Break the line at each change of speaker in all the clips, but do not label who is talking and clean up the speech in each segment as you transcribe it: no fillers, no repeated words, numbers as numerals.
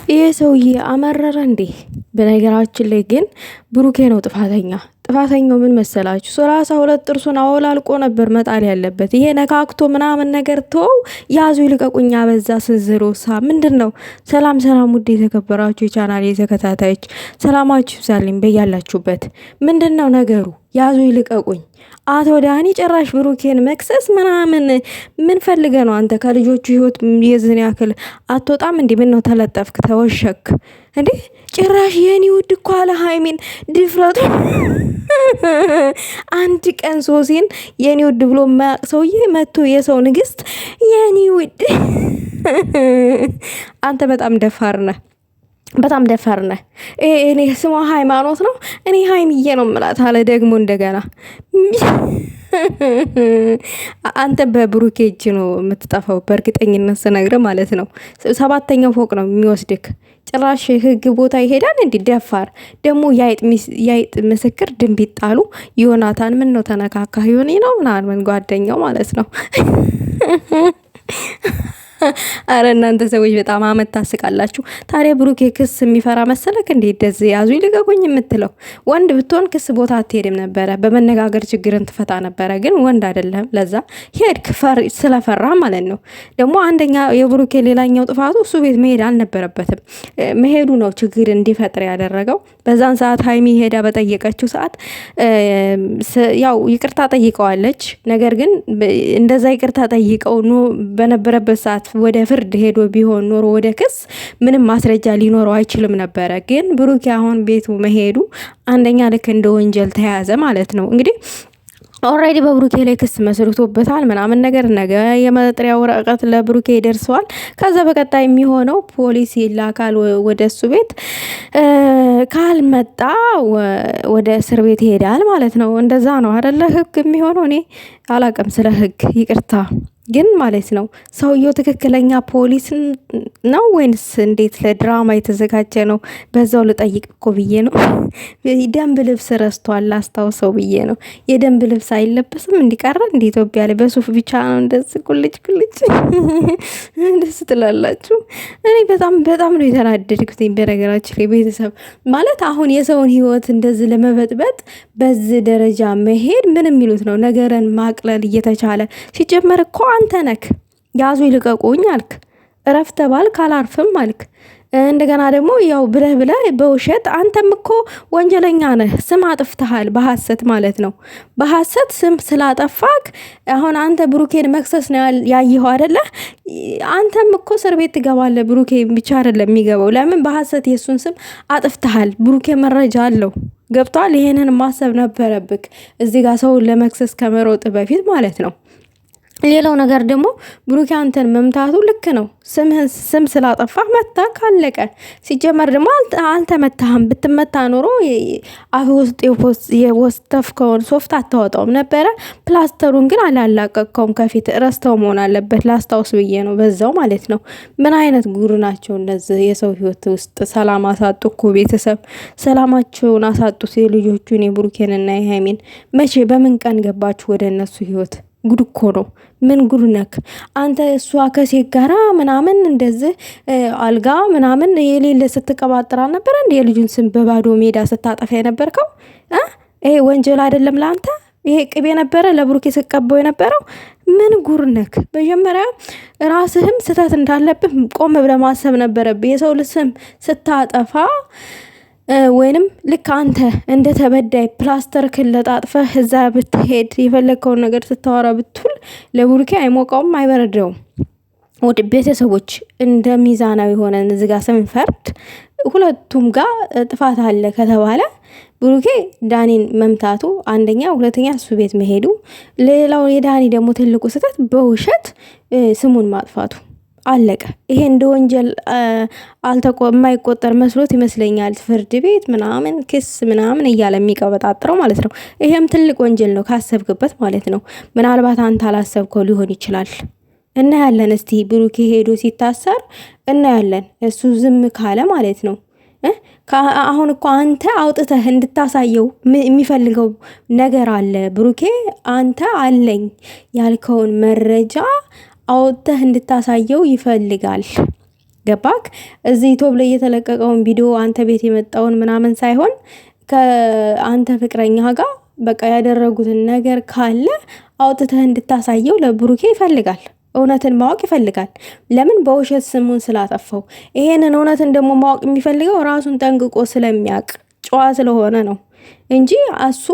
ይሄ ሰውዬ አመረረ እንዴ? በነገራችን ላይ ግን ብሩኬ ነው ጥፋተኛ። ጥፋተኛው ምን መሰላችሁ? 32 ጥርሱን አወላልቆ ነበር መጣል ያለበት። ይሄ ነካክቶ ምናምን ነገር ተው፣ ያዙ ይልቀቁኛ። በዛ ስንዝሮ ሳ ምንድን ነው? ሰላም ሰላም፣ ውድ የተከበራችሁ የቻናል የተከታታዮች ሰላማችሁ ይብዛልኝ በያላችሁበት። ምንድን ነው ነገሩ? ያዙ ይልቀቁኝ። አቶ ዳኒ ጭራሽ ብሩኬን መክሰስ ምናምን ምን ፈልገ ነው አንተ? ከልጆቹ ህይወት የዝን ያክል አትወጣም እንዴ? ምን ነው ተለጠፍክ ተወሸክ እንዴ? ጭራሽ የኔ ውድ እኮ አለ ሀይሚን ድፍረቱ። አንድ ቀን ሶሲን የኔ ውድ ብሎ የማያውቅ ሰውዬ መጥቶ የሰው ንግስት የኔ ውድ። አንተ በጣም ደፋር ነህ፣ በጣም ደፋር ነህ። እኔ ስሟ ሃይማኖት ነው፣ እኔ ሀይሚዬ ነው ምላት አለ ደግሞ እንደገና። አንተ በብሩኬ እጅ ነው የምትጠፋው፣ በእርግጠኝነት ስነግርህ ማለት ነው። 7ኛው ፎቅ ነው የሚወስድክ። ጭራሽ ህግ ቦታ ይሄዳል። እንዲ ደፋር ደግሞ የአይጥ ምስክር ድንቢጥ ጣሉ። ዮናታን ምን ነው ተነካካ? ዮኒ ነው ምናምን ጓደኛው ማለት ነው። አረ እናንተ ሰዎች በጣም አመት ታስቃላችሁ። ታዲያ ብሩኬ ክስ የሚፈራ መሰለክ እንዴ? እንደዚህ ያዙ ይልቀቁኝ የምትለው? ወንድ ብትሆን ክስ ቦታ አትሄድም ነበረ፣ በመነጋገር ችግርን ትፈታ ነበረ። ግን ወንድ አይደለም፣ ለዛ ሄድክ ስለፈራ ማለት ነው። ደግሞ አንደኛ የብሩኬ ሌላኛው ጥፋቱ እሱ ቤት መሄድ አልነበረበትም። መሄዱ ነው ችግር እንዲፈጥር ያደረገው። በዛን ሰዓት ሀይሚ ሄዳ በጠየቀችው ሰዓት ያው ይቅርታ ጠይቀዋለች። ነገር ግን እንደዛ ይቅርታ ጠይቀው በነበረበት ሰዓት ወደ ፍርድ ሄዶ ቢሆን ኖሮ ወደ ክስ ምንም ማስረጃ ሊኖረው አይችልም ነበረ። ግን ብሩኬ አሁን ቤቱ መሄዱ አንደኛ ልክ እንደ ወንጀል ተያዘ ማለት ነው። እንግዲህ ኦልሬዲ በብሩኬ ላይ ክስ መስርቶበታል ምናምን ነገር። ነገ የመጥሪያ ወረቀት ለብሩኬ ይደርሰዋል። ከዛ በቀጣይ የሚሆነው ፖሊስ ይላካል ወደ እሱ ቤት። ካልመጣ ወደ እስር ቤት ይሄዳል ማለት ነው። እንደዛ ነው አይደለ ህግ የሚሆነው? እኔ አላቅም ስለ ህግ፣ ይቅርታ ግን ማለት ነው። ሰውየው ትክክለኛ ፖሊስ ነው ወይንስ እንዴት ለድራማ የተዘጋጀ ነው? በዛው ልጠይቅ እኮ ብዬ ነው። ደንብ ልብስ ረስቷል አስታውሰው ብዬ ነው። የደንብ ልብስ አይለበስም እንዲቀረ እንዲ ኢትዮጵያ ላይ በሱፍ ብቻ ነው እንደዚህ ቁልጭ ቁልጭ ደስ ትላላችሁ። እኔ በጣም ነው የተናደድኩት። በነገራችን ላይ ቤተሰብ ማለት አሁን የሰውን ህይወት እንደዚህ ለመበጥበጥ በዚህ ደረጃ መሄድ ምን የሚሉት ነው? ነገርን ማቅለል እየተቻለ ሲጀመር እኮ አንተ ነክ ያዙ ይልቀቁኝ አልክ፣ እረፍት ባልክ አላርፍም አልክ። እንደገና ደግሞ ያው ብለህ በውሸት አንተም እኮ ወንጀለኛ ነህ። ስም አጥፍተሃል በሐሰት ማለት ነው። በሐሰት ስም ስላጠፋክ አሁን አንተ ብሩኬን መክሰስ ነው ያየኸው አይደለ? አንተም እኮ እስር ቤት ትገባለህ። ብሩኬ ብቻ አይደለም የሚገባው። ለምን? በሐሰት የሱን ስም አጥፍተሃል። ብሩኬ መረጃ አለው። ገብቷል። ይሄንን ማሰብ ነበረብክ እዚህ ጋር ሰውን ለመክሰስ ከመሮጥ በፊት ማለት ነው። ሌላው ነገር ደግሞ ብሩኬ አንተን መምታቱ ልክ ነው። ስም ስላጠፋህ መታ ካለቀ። ሲጀመር ደግሞ አልተመታህም። ብትመታ ኖሮ አፍ ውስጥ የወስተፍከውን ሶፍት አታወጣውም ነበረ። ፕላስተሩን ግን አላላቀቅከውም። ከፊት ረስተው መሆን አለበት። ላስታውስ ብዬ ነው በዛው ማለት ነው። ምን አይነት ጉር ናቸው እነዚህ? የሰው ህይወት ውስጥ ሰላም አሳጡ እኮ ቤተሰብ። ሰላማቸውን አሳጡት የልጆቹን የብሩኬንና የሃይሜን። መቼ በምን ቀን ገባችሁ ወደ እነሱ ህይወት? ጉድ እኮ ነው። ምን ጉድ ነክ አንተ? እሷ ከሴት ጋራ ምናምን እንደዚህ አልጋ ምናምን የሌለ ስትቀባጥራ ነበር እንዴ? የልጁን ስም በባዶ ሜዳ ስታጠፋ የነበርከው ይሄ ወንጀል አይደለም ለአንተ? ይሄ ቅቤ ነበረ ለብሩኬ ስቀባው የነበረው? ምን ጉር ነክ? መጀመሪያ ራስህም ስተት እንዳለብህ ቆም ብለህ ማሰብ ነበረብህ። የሰው ስም ስታጠፋ ወይንም ልክ አንተ እንደ ተበዳይ ፕላስተር ክለጣጥፈህ እዛ ብትሄድ የፈለግከውን ነገር ስታወራ ብትውል ለብሩኬ አይሞቀውም፣ አይበረደውም። ወደ ቤተሰቦች እንደ ሚዛናዊ ሆነን እዚህ ጋር ስንፈርድ ሁለቱም ጋር ጥፋት አለ ከተባለ ብሩኬ ዳኒን መምታቱ አንደኛ፣ ሁለተኛ እሱ ቤት መሄዱ፣ ሌላው የዳኒ ደግሞ ትልቁ ስህተት በውሸት ስሙን ማጥፋቱ። አለቀ። ይሄ እንደ ወንጀል የማይቆጠር መስሎት ይመስለኛል ፍርድ ቤት ምናምን ክስ ምናምን እያለ የሚቀበጣጥረው ማለት ነው። ይሄም ትልቅ ወንጀል ነው ካሰብክበት ማለት ነው። ምናልባት አንተ አላሰብከው ሊሆን ይችላል። እናያለን። እስቲ ብሩኬ ሄዶ ሲታሰር እናያለን። እሱ ዝም ካለ ማለት ነው። አሁን እኮ አንተ አውጥተህ እንድታሳየው የሚፈልገው ነገር አለ ብሩኬ። አንተ አለኝ ያልከውን መረጃ አውጥተህ እንድታሳየው ይፈልጋል። ገባክ? እዚህ ዩቲዩብ ላይ የተለቀቀውን ቪዲዮ አንተ ቤት የመጣውን ምናምን ሳይሆን ከአንተ ፍቅረኛ ጋር በቃ ያደረጉትን ነገር ካለ አውጥተህ እንድታሳየው ለብሩኬ ይፈልጋል። እውነትን ማወቅ ይፈልጋል። ለምን? በውሸት ስሙን ስላጠፋው። ይሄንን እውነትን ደግሞ ማወቅ የሚፈልገው ራሱን ጠንቅቆ ስለሚያውቅ ጨዋ ስለሆነ ነው እንጂ እሱ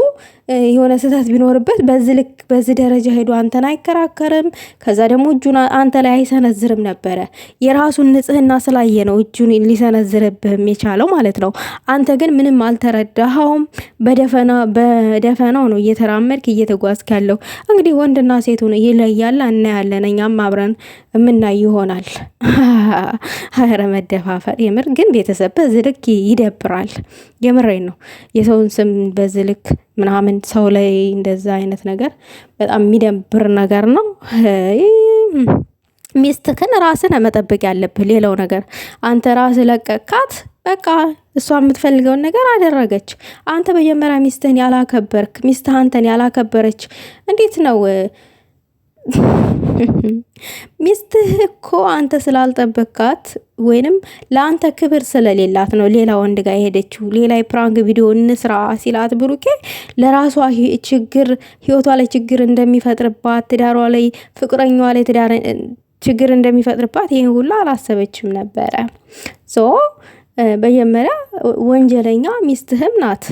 የሆነ ስህተት ቢኖርበት በዚህ ልክ በዚህ ደረጃ ሄዶ አንተን አይከራከርም። ከዛ ደግሞ እጁን አንተ ላይ አይሰነዝርም ነበረ። የራሱን ንጽህና ስላየ ነው እጁን ሊሰነዝርብህም የቻለው ማለት ነው። አንተ ግን ምንም አልተረዳኸውም። በደፈናው ነው እየተራመድክ እየተጓዝክ ያለው። እንግዲህ ወንድና ሴቱን ይለያል፣ እናያለን። እኛም አብረን የምናይ ይሆናል። ኧረ መደፋፈር የምር ግን ቤተሰብ በዚህ ልክ ይደብራል። የምሬን ነው። የሰውን ስም በዚህ ልክ ምናምን ሰው ላይ እንደዛ አይነት ነገር በጣም የሚደብር ነገር ነው። ሚስትህን ራስን መጠበቅ ያለብህ። ሌላው ነገር አንተ ራስህ ለቀካት፣ በቃ እሷ የምትፈልገውን ነገር አደረገች። አንተ መጀመሪያ ሚስትህን ያላከበርክ፣ ሚስትህ አንተን ያላከበረች እንዴት ነው? ሚስትህ እኮ አንተ ስላልጠበካት ወይንም ለአንተ ክብር ስለሌላት ነው ሌላ ወንድ ጋር የሄደችው። ሌላ የፕራንክ ቪዲዮ እንስራ ሲላት ብሩኬ ለራሷ ችግር፣ ህይወቷ ላይ ችግር እንደሚፈጥርባት፣ ትዳሯ ላይ ፍቅረኛዋ ላይ ችግር እንደሚፈጥርባት ይህን ሁሉ አላሰበችም ነበረ። ሶ በመጀመሪያ ወንጀለኛ ሚስትህም ናት።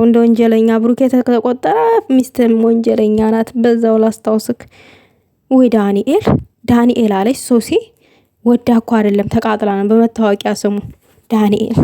እንደ ወንጀለኛ ብሩኬ ተቆጠረ፣ ሚስትህም ወንጀለኛ ናት። በዛው ላስታውስክ። ወይ ዳንኤል አለች ሶሲ። ወዳ እኮ አይደለም ተቃጥላ ነው በመታወቂያ ስሙ ዳንኤል